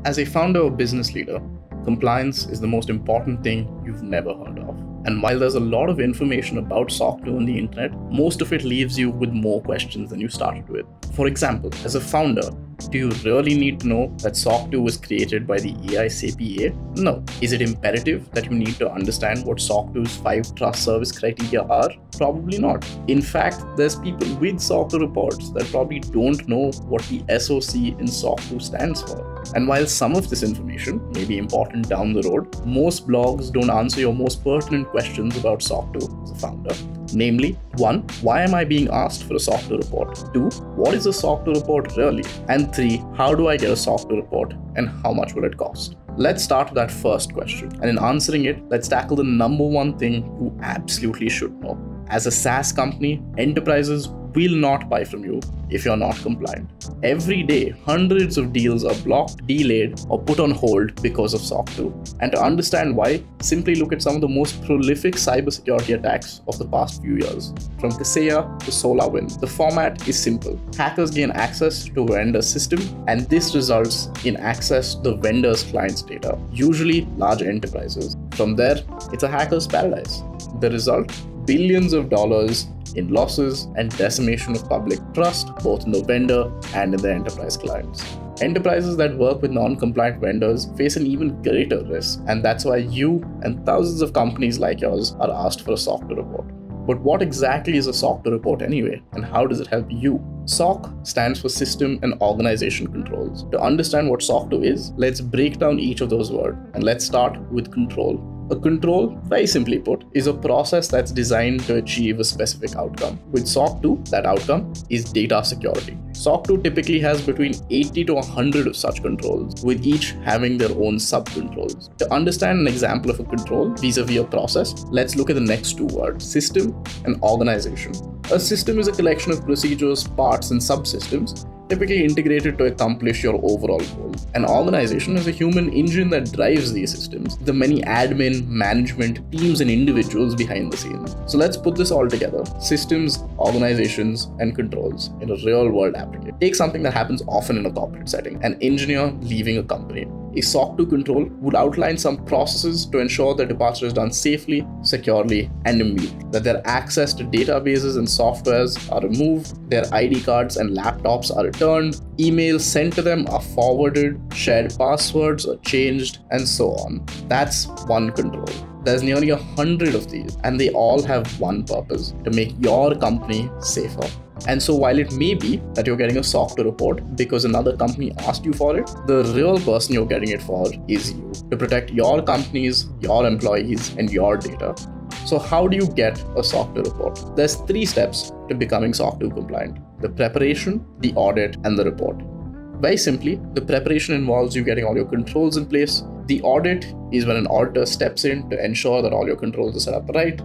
As a founder or business leader, compliance is the most important thing you've never heard of. And while there's a lot of information about SOC 2 on the internet, most of it leaves you with more questions than you started with. For example, as a founder, do you really need to know that SOC 2 was created by the AICPA? No. Is it imperative that you need to understand what SOC 2's 5 trust service criteria are? Probably not. In fact, there's people with SOC 2 reports that probably don't know what the SOC in SOC 2 stands for. And while some of this information may be important down the road, most blogs don't answer your most pertinent questions about SOC 2 as a founder. Namely, 1. Why am I being asked for a SOC 2 report? 2. What is a SOC 2 report really? And 3. How do I get a SOC 2 report and how much will it cost? Let's start with that first question. And in answering it, let's tackle the number one thing you absolutely should know. As a SaaS company, enterprises will not buy from you if you're not compliant. Every day, hundreds of deals are blocked, delayed, or put on hold because of SOC 2. And to understand why, simply look at some of the most prolific cybersecurity attacks of the past few years. From Kaseya to SolarWinds, the format is simple. Hackers gain access to a vendor's system, and this results in access to the vendor's client's data, usually large enterprises. From there, it's a hacker's paradise. The result? Billions of dollars in losses and decimation of public trust, both in the vendor and in the enterprise clients. Enterprises that work with non-compliant vendors face an even greater risk, and that's why you and thousands of companies like yours are asked for a SOC 2 report. But what exactly is a SOC 2 report anyway, and how does it help you? SOC stands for System and Organization Controls. To understand what SOC 2 is, let's break down each of those words, and let's start with control. A control, very simply put, is a process that's designed to achieve a specific outcome. With SOC 2, that outcome is data security. SOC 2 typically has between 80 to 100 of such controls, with each having their own sub-controls. To understand an example of a control vis-a-vis a process, let's look at the next two words, system and organization. A system is a collection of procedures, parts, and subsystems typically integrated to accomplish your overall goal. An organization is a human engine that drives these systems, the many admin, management, teams, and individuals behind the scenes. So let's put this all together. Systems, organizations, and controls in a real-world application. Take something that happens often in a corporate setting, an engineer leaving a company. A SOC 2 control would outline some processes to ensure that departure is done safely, securely, and immediately. That their access to databases and softwares are removed, their ID cards and laptops are returned, emails sent to them are forwarded, shared passwords are changed, and so on. That's one control. There's nearly 100 of these, and they all have one purpose: to make your company safer. And so while it may be that you're getting a SOC 2 report because another company asked you for it, the real person you're getting it for is you, to protect your companies, your employees, and your data. So how do you get a SOC 2 report? There's 3 steps to becoming SOC 2 compliant: the preparation, the audit, and the report. Very simply, the preparation involves you getting all your controls in place. The audit is when an auditor steps in to ensure that all your controls are set up right.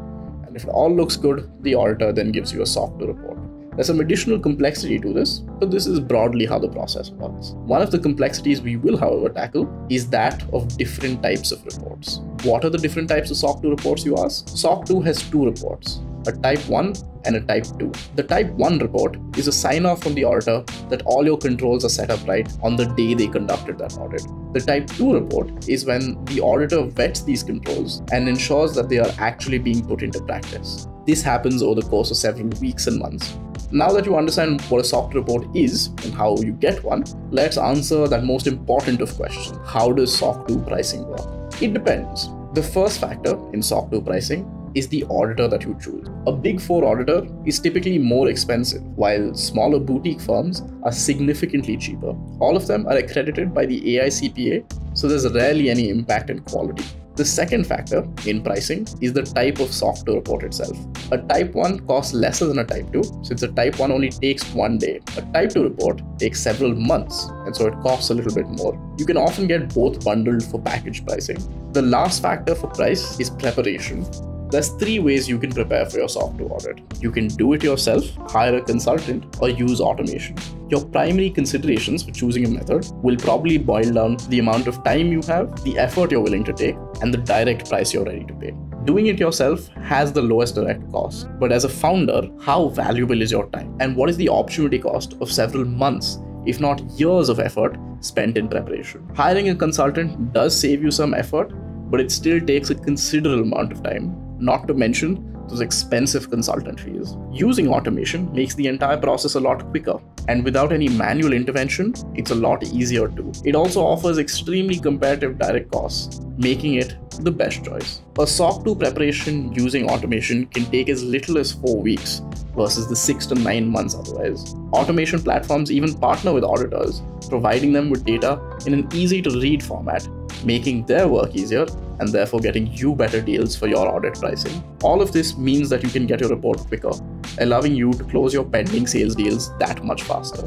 And if it all looks good, the auditor then gives you a SOC 2 report. There's some additional complexity to this, but this is broadly how the process works. One of the complexities we will, however, tackle is that of different types of reports. What are the different types of SOC 2 reports, you ask? SOC 2 has 2 reports, a Type 1 and a Type 2. The Type 1 report is a sign-off from the auditor that all your controls are set up right on the day they conducted that audit. The Type 2 report is when the auditor vets these controls and ensures that they are actually being put into practice. This happens over the course of several weeks and months. Now that you understand what a SOC 2 report is and how you get one, let's answer that most important of questions. How does SOC 2 pricing work? It depends. The first factor in SOC 2 pricing is the auditor that you choose. A Big 4 auditor is typically more expensive, while smaller boutique firms are significantly cheaper. All of them are accredited by the AICPA, so there's rarely any impact in quality. The second factor in pricing is the type of SOC 2 report itself. A Type 1 costs lesser than a Type 2, since a Type 1 only takes 1 day. A Type 2 report takes several months, and so it costs a little bit more. You can often get both bundled for package pricing. The last factor for price is preparation. There's 3 ways you can prepare for your SOC 2 audit. You can do it yourself, hire a consultant, or use automation. Your primary considerations for choosing a method will probably boil down to the amount of time you have, the effort you're willing to take, and the direct price you're ready to pay. Doing it yourself has the lowest direct cost, but as a founder, how valuable is your time? And what is the opportunity cost of several months if not years of effort spent in preparation. Hiring a consultant does save you some effort, but it still takes a considerable amount of time, not to mention those expensive consultant fees. Using automation makes the entire process a lot quicker, and without any manual intervention, it's a lot easier too. It also offers extremely competitive direct costs, making it the best choice. A SOC2 preparation using automation can take as little as 4 weeks versus the 6 to 9 months otherwise. Automation platforms even partner with auditors, providing them with data in an easy-to-read format, making their work easier and therefore getting you better deals for your audit pricing. All of this means that you can get your report quicker, allowing you to close your pending sales deals that much faster.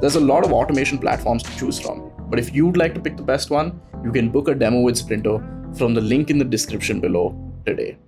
There's a lot of automation platforms to choose from, but if you'd like to pick the best one, you can book a demo with Sprinto from the link in the description below today.